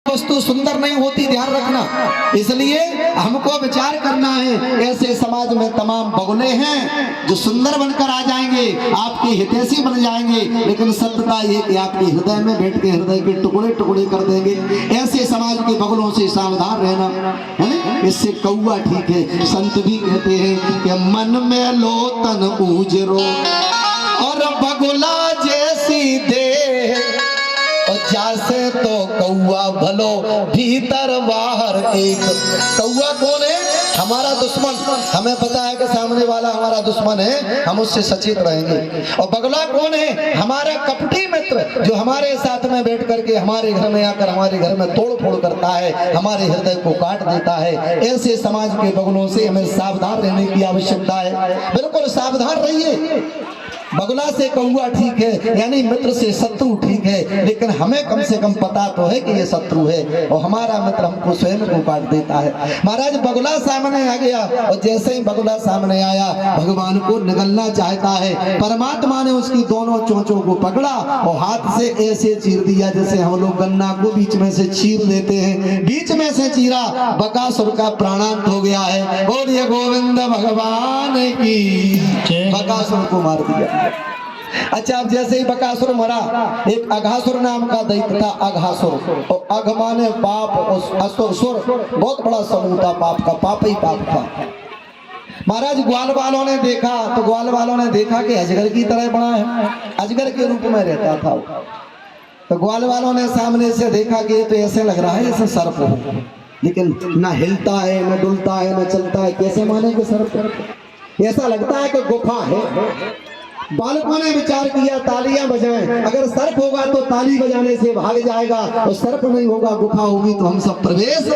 वस्तु सुंदर नहीं होती, ध्यान रखना। इसलिए हमको विचार करना है। ऐसे समाज में तमाम बगुले हैं जो सुंदर बनकर आ जाएंगे, आपके हितैषी बन जाएंगे, लेकिन सत्यता ये कि आपके हृदय में बैठ के हृदय के टुकड़े टुकड़े कर देंगे। ऐसे समाज के बगुलों से सावधान रहना है ना। इससे कौआ ठीक है। संत भी कहते हैं कि मन में लो तन उजरो और बगुला जैसी दे, और जैसे तो कौआ भलो भीतर बाहर एक। कौआ कौन है? हमारा दुश्मन। हमें पता है कि सामने वाला हमारा दुश्मन है, हम उससे सचेत रहेंगे। और बगुला कौन है? हमारा कपटी मित्र जो हमारे साथ में बैठ करके हमारे घर में आकर हमारे घर में तोड़ फोड़ करता है, हमारे हृदय को काट देता है। ऐसे समाज के बगुलों से हमें सावधान रहने की आवश्यकता है। बिल्कुल सावधान रहिए। बगुला से कौआ ठीक है, यानी मित्र से शत्रु ठीक है, लेकिन हमें कम से कम पता तो है कि ये शत्रु है और हमारा मित्र हमको स्वयं को काट देता है। महाराज बगुला सामने आ गया और जैसे ही बगुला सामने आया, भगवान को निगलना चाहता है। परमात्मा ने उसकी दोनों चोंचों को पकड़ा और हाथ से ऐसे चीर दिया जैसे हम लोग गन्ना को बीच में से चीर देते हैं। बीच में से चीरा, बकासुर का प्राणांत हो गया है। बोलिए गोविंद भगवान की। बकासुर को मार दिया। अच्छा, अब जैसे ही बकासुर मरा, एक अघासुर नाम का दैत्य था। अघासुर और अघ माने पाप और असुर सुर, बहुत बड़ा समूह था पाप का। पाप ही पाप था। महाराज ग्वाल वालों ने देखा तो ग्वाल वालों ने देखा कि अजगर की तरह बना है, अजगर के रूप में रहता था। तो ग्वाल वालों ने सामने से देखा कि तो ऐसे लग रहा है जैसे सर्प हो, लेकिन ना हिलता है, ना डुलता है, ना चलता है। कैसे माने कि सर्प? ऐसा लगता है कि गुफा है। बालकों ने विचार किया तालियां बजाएं। अगर सर्प होगा तो ताली बजाने से भाग जाएगा, और सर्प नहीं होगा, गुफा होगी तो हम सब प्रवेश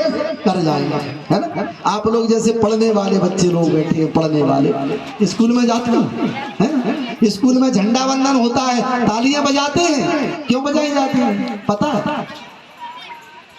कर जाएंगे, है ना। आप लोग जैसे पढ़ने वाले बच्चे लोग बैठे हैं, पढ़ने वाले स्कूल में जाते हैं, स्कूल में झंडा वंदन होता है, तालियां बजाते हैं। क्यों बजाई जाती है पता है?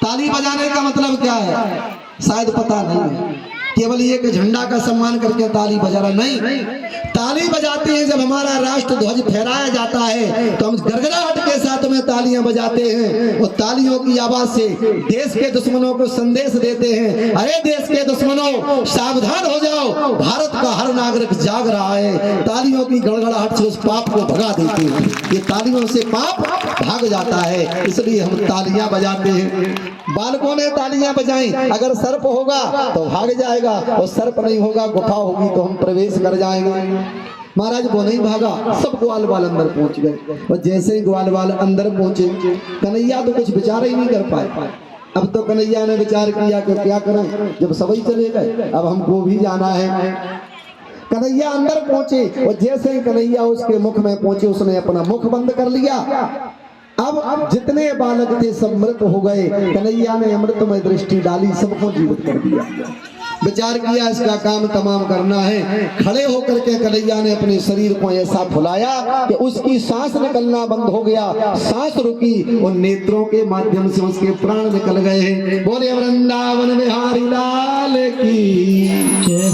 ताली बजाने का मतलब क्या है शायद पता नहीं। केवल ये कि झंडा का सम्मान करके ताली बजा रहा नहीं। ताली बजाते हैं जब हमारा राष्ट्र ध्वज फहराया जाता है, तो हम गड़गड़ाहट के साथ में तालियां बजाते हैं और तालियों की आवाज से देश के दुश्मनों को संदेश देते हैं, अरे देश के दुश्मनों सावधान हो जाओ, भारत का हर नागरिक जाग रहा है। तालियों की गड़गड़ाहट से उस पाप को भगा देते हैं। ये तालियों से पाप भाग जाता है, इसलिए हम तालियां बजाते हैं। बालकों ने तालियां बजाई। अगर सर्प होगा तो भाग जाएगा, और सर्प नहीं होगा, गुफा होगी तो हम प्रवेश कर जाएंगे। महाराज वो नहीं भागा, सब ग्वाल वाल अंदर पहुंच गए। और जैसे ही ग्वाल वाल अंदर पहुंचे, कन्हैया तो कुछ विचार ही नहीं कर पाए। अब तो कन्हैया ने विचार किया कि क्या करें, जब सभी चले गए अब हमको भी जाना है। कन्हैया अंदर पहुंचे और जैसे ही कन्हैया उसके मुख में पहुंचे, उसने अपना मुख बंद कर लिया। अब जितने बालक थे सब मृत हो गए। कन्हैया ने अमृत में दृष्टि डाली, सबको जीवित कर दिया। विचार किया इसका काम तमाम करना है। खड़े होकर के कन्हैया ने अपने शरीर को ऐसा फुलाया कि उसकी सांस निकलना बंद हो गया। सांस रुकी और नेत्रों के माध्यम से उसके प्राण निकल गए हैं। बोले वृंदावन बिहारी लाल की।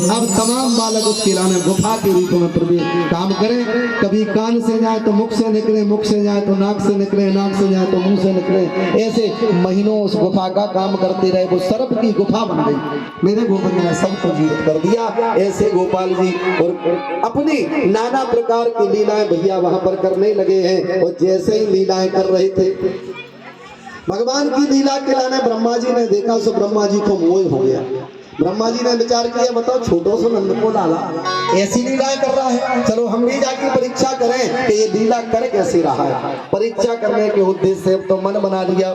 अब तमाम बालक उसके लाने गुफा के रूप में प्रवेश काम करें। कभी कान से जाए तो मुख से निकले, मुख से जाए तो नाक से निकले, नाक से जाए तो मुंह से निकले। ऐसे महीनों उस गुफा का काम करते रहे। वो सर्प की गुफा बन गई। मेरे गोविंद ने सबको जीवित कर दिया। ऐसे गोपाल जी और अपनी नाना प्रकार की लीलाएं भैया वहां पर करने लगे हैं। और जैसे ही लीलाएं कर रहे थे, भगवान की लीला के लाने ब्रह्मा जी ने देखा, सो ब्रह्मा जी को मोह हो गया। ब्रह्मा जी ने विचार किया, बताओ छोटो से नंद को लाला ऐसी लीलाएं कर रहा है, चलो हम भी जाके परीक्षा करें कि ये लीला कर कैसे रहा है। परीक्षा करने के उद्देश्य से तो मन बना लिया।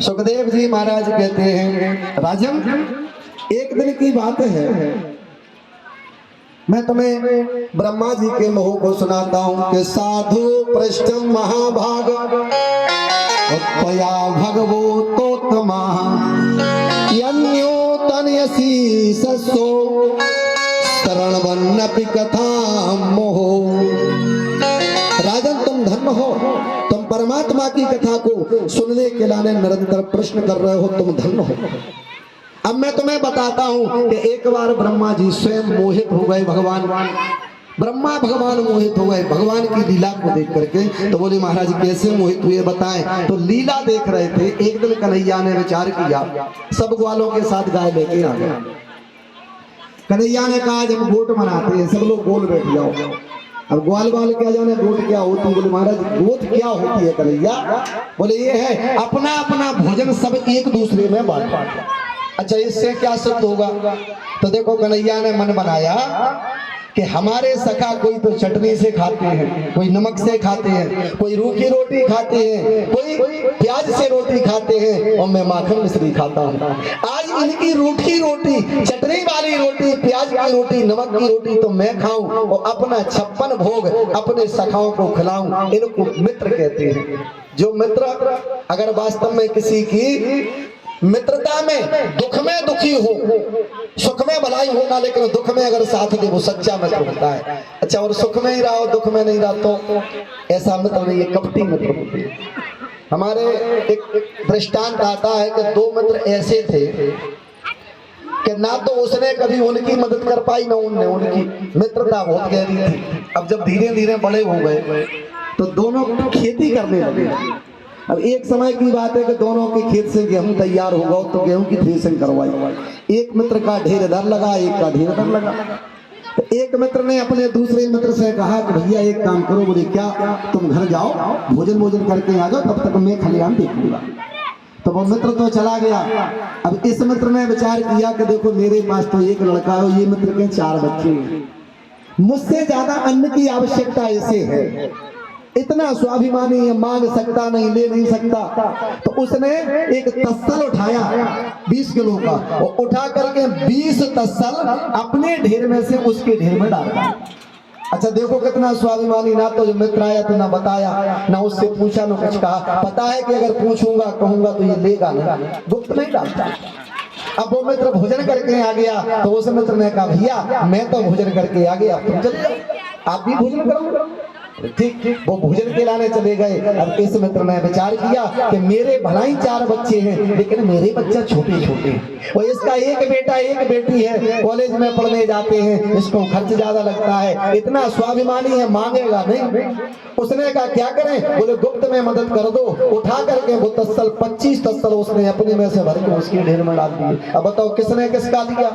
सुखदेव जी महाराज कहते हैं, राजन एक दिन की बात है, मैं तुम्हें ब्रह्मा जी के मोह को सुनाता हूं कि साधु पृष्ठम महाभाग त्वया भगवतोत्तमा यन्योतनयसी ससो शरणवन्नपि कथां मोहो। राजन तुम धन्य हो, तुम परमात्मा की कथा को सुनने के लाने निरंतर प्रश्न कर रहे हो, तुम धन्य हो। अब मैं तुम्हें बताता हूं कि एक बार ब्रह्मा जी स्वयं मोहित हो गए भगवान ब्रह्मा भगवान मोहित हो गए भगवान की लीला को देख करके। तो बोले महाराज कैसे मोहित हुए बताएं। तो लीला देख रहे थे। एक दिन कन्हैया ने विचार किया, सब ग्वालों के साथ गाय लेके आ गए। कन्हैया ने कहा आज हम गोट मनाते हैं, सब लोग गोल बैठ जाओ। अब ग्वाल क्या जाने गोट क्या होती है। बोले महाराज गोट क्या होती है कन्हैया। बोले ये है अपना अपना भोजन सब एक दूसरे में बांटो। अच्छा इससे क्या सिद्ध होगा। तो देखो कन्हैया ने मन बनाया कि हमारे सखा कोई तो चटनी से खाते हैं, कोई नमक से खाते हैं, कोई रूखी रोटी खाते हैं, कोई प्याज से रोटी खाते हैं और मैं माखन मिश्री खाता हूँ। आज इनकी रूखी रोटी, चटनी वाली रोटी, प्याज की रोटी, नमक की रोटी तो मैं खाऊं और अपना 56 भोग अपने सखाओं को खिलाऊं। इनको मित्र कहते हैं। जो मित्र अगर वास्तव में किसी की मित्रता में दुख में दुखी हो, सुख में भलाई होगा, लेकिन दुख में अगर साथ दे वो सच्चा मित्र होता है। अच्छा और सुख में ही रहा हो दुख में नहीं रहा तो ऐसा मित्र नहीं, ये कपटी मित्र होते हैं। हमारे एक दृष्टांत आता है कि 2 मित्र ऐसे थे कि ना तो उसने कभी उनकी मदद कर पाई ना उनने उनकी। मित्रता बहुत गहरी थी। अब जब धीरे धीरे बड़े हो गए तो दोनों खेती करने लगे। अब एक समय की बात है कि दोनों के खेत से गेहूं तैयार होगा तो गेहूं की थ्रेसिंग करवाई। एक मित्र का ढेर इधर लगा, एक का ढेर इधर लगा। तो एक मित्र ने अपने दूसरे मित्र से कहा कि भैया एक काम करो। बोले क्या। तुम घर जाओ भोजन करके आ जाओ, तब तक मैं खलिहान देखूंगा। तो वो मित्र तो चला गया। अब इस मित्र ने विचार किया कि देखो मेरे पास तो एक लड़का है, ये मित्र के 4 बच्चे हैं, मुझसे ज्यादा अन्न की आवश्यकता ऐसे है, इतना स्वाभिमानी है, मांग सकता नहीं, ले नहीं सकता। तो उसने एक तस्सल उठाया 20 किलो का और उठा करके 20 तस्सल अपने ढेर में से उसके ढेर में डाला। अच्छा देखो कितना स्वाभिमानी। ना तो जो मित्र आया तो ना बताया, ना उससे पूछा ना कुछ कहा। पता है कि अगर पूछूंगा कहूंगा तो ये लेगा ना, गुप्त नहीं डालता। अब वो मित्र भोजन करके आ गया तो उस मित्र ने कहा भैया मैं तो भोजन करके आ गया, तुम चले जाओ, आप भी भोजन करो। ठीक वो भोजन के लाने चले गए। अब इस मित्र ने विचार किया कि मेरे भलाई 4 बच्चे हैं, लेकिन मेरे बच्चे छोटे छोटे और इसका एक बेटा एक बेटी है, कॉलेज में पढ़ने जाते हैं, इसको खर्च ज्यादा लगता है, इतना स्वाभिमानी है, मांगेगा नहीं। उसने कहा क्या करें। बोले गुप्त में मदद कर दो। उठा करके वो तस्सल 25 तस्सल उसने अपने में से भर के उसके ढेर में डाल दिए। अब बताओ किसने किसका दिया।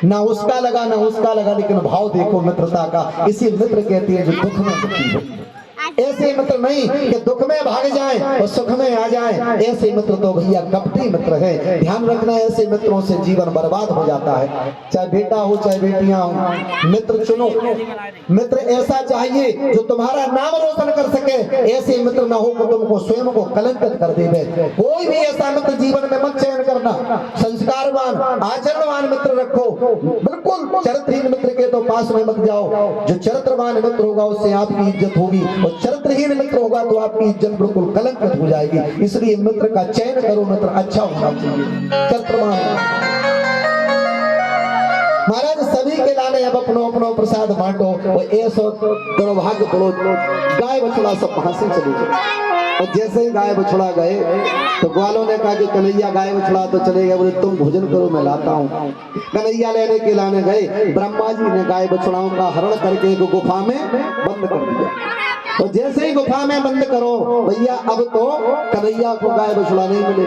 ना उसका लगा ना उसका लगा, लेकिन भाव देखो मित्रता का। इसी मित्र कहती है जो दुख में दुखी हो। ऐसे मित्र नहीं कि दुख में भाग जाएं और सुख में आ जाएं। ऐसे मित्र तो भैया कपटी मित्र है। ध्यान रखना ऐसे मित्रों से जीवन बर्बाद हो जाता है। चाहे बेटा हो चाहे बेटियां हो, मित्र चुनो। मित्र ऐसा चाहिए जो तुम्हारा नाम रोशन कर सके। ऐसे मित्र ना हो कि तुमको स्वयं को कलंकित कर देवे। कोई भी ऐसा मित्र जीवन में मत चयन करना। संस्कारवान आचरणवान मित्र रखो। बिल्कुल चरित्रहीन मित्र के तो पास में मत जाओ। जो चरित्रवान मित्र होगा उससे आपकी इज्जत होगी और चरित्रहीन मित्र होगा तो आपकी इज्जत बिल्कुल कलंकित हो जाएगी। इसलिए मित्र का चयन करो। मित्र अच्छा होना चाहिए, चरित्रवान। महाराज सभी के लाने अब अपनो अपनो प्रसाद बांटो और ऐसा दुर्भाग्य पड़ो गाय बछड़ा सब वहां से चले गए। और जैसे ही गाय बछड़ा गए तो ग्वालों ने कहा कि कन्हैया गाय बछड़ा तो चले गए। बोले तुम भोजन करो मैं लाता हूँ। कन्हैया लेने के लाने गए। ब्रह्मा जी ने गाय बछड़ाओं का हरण करके एक गुफा में बंद कर दिया। तो जैसे ही गुफा में बंद करो भैया अब तो कन्हैया को गाय बछड़ा नहीं मिले।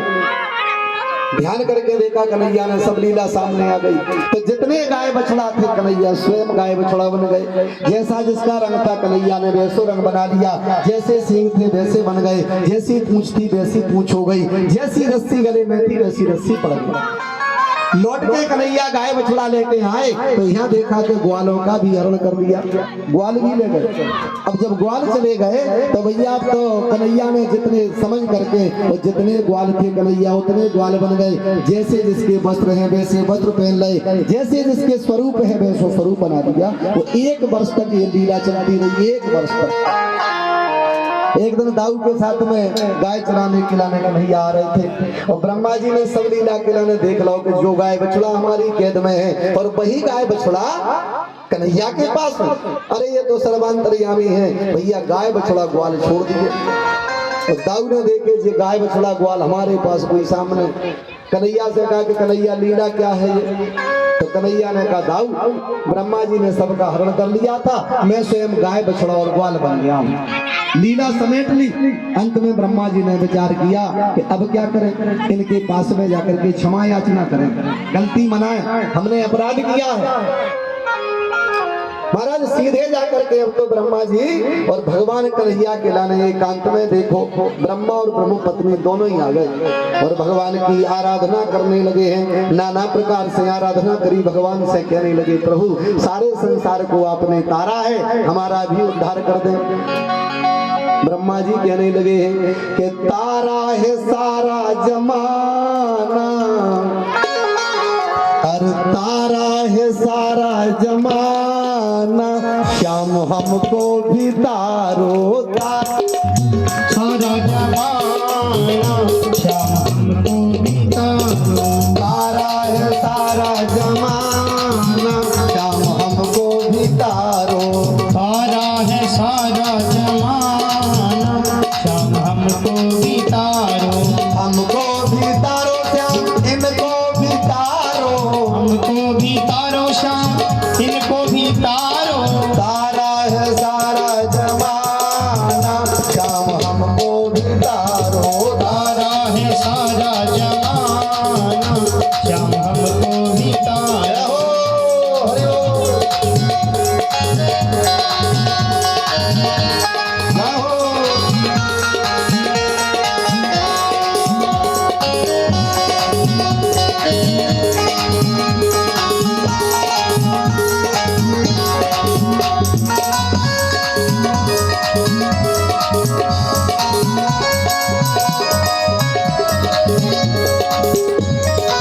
ध्यान करके देखा कन्हैया ने, सब लीला सामने आ गई। तो जितने गाय बछड़ा थे कन्हैया स्वयं गाय बछड़ा बन गए। जैसा जिसका रंग था कन्हैया ने वैसो रंग बना लिया। जैसे सींग थे वैसे बन गए, जैसी पूंछ थी वैसी पूंछ हो गई, जैसी रस्सी गले में थी वैसी रस्सी पड़ गई। लौट के कन्हैया गाय बछड़ा लेके आए तो यहाँ देखा कि ग्वालों का भी हरण कर दिया। ग्वाल भी ले गए। अब जब ग्वाल चले गए तो भैया अब तो कन्हैया ने जितने समझ करके और जितने ग्वाल थे कन्हैया उतने ग्वाल बन गए। जैसे जिसके वस्त्र हैं वैसे वस्त्र पहन लिए, जैसे जिसके स्वरूप है वैसे स्वरूप बना दिया। वो 1 वर्ष तक ये लीला चलती रही। 1 वर्ष तक। एक दिन दाऊ के साथ में गाय चराने खिलाने कन्हैया आ रहे थे और ब्रह्मा जी ने सब लीला खिलाने देख लो कि जो गाय बछड़ा हमारी कैद में है और वही गाय बछड़ा कन्हैया के पास है। अरे ये तो सर्वांतर्यामी है। भैया गाय बछड़ा ग्वाल छोड़ दिए। तो दाऊ ने देखे जे गाय बछड़ा ग्वाल हमारे पास कोई सामने, कन्हैया से कहा कि कन्हैया लीला क्या है ये? तो कन्हैया ने कहा दाऊ, ब्रह्मा जी ने सबका हरण कर लिया था, मैं स्वयं गाय बछड़ा और ग्वाल बन गया हूँ, लीला समेट ली। अंत में ब्रह्मा जी ने विचार किया कि अब क्या करें, इनके पास में जाकर के क्षमा याचना करें, गलती मनाएं, हमने अपराध किया है। महाराज सीधे जाकर के अब तो ब्रह्मा जी और भगवान कन्हैया के लाने एकांत में देखो, ब्रह्मा और ब्रह्म पत्नी दोनों ही आ गए और भगवान की आराधना करने लगे हैं। नाना प्रकार से आराधना करी, भगवान से कहने लगे प्रभु सारे संसार को आपने तारा है, हमारा भी उद्धार कर दे। ब्रह्मा जी कहने लगे हैं कि तारा है सारा जमाना, और तारा है सारा जमाना, श्याम हमको भी तारो सारा जमाना, श्याम हमको भी तारो, तारा है सारा जमाना, श्याम हमको भी तारो, तारा है सारा जमाना, श्याम हमको भी तारो, हमको भी तारो श्याम इनको भी तारो, हमको भी तारो श्याम इनको भी तारो, तारा है सारा जमाना, श्याम हमको भी तारो, तारा है सारा जमाना,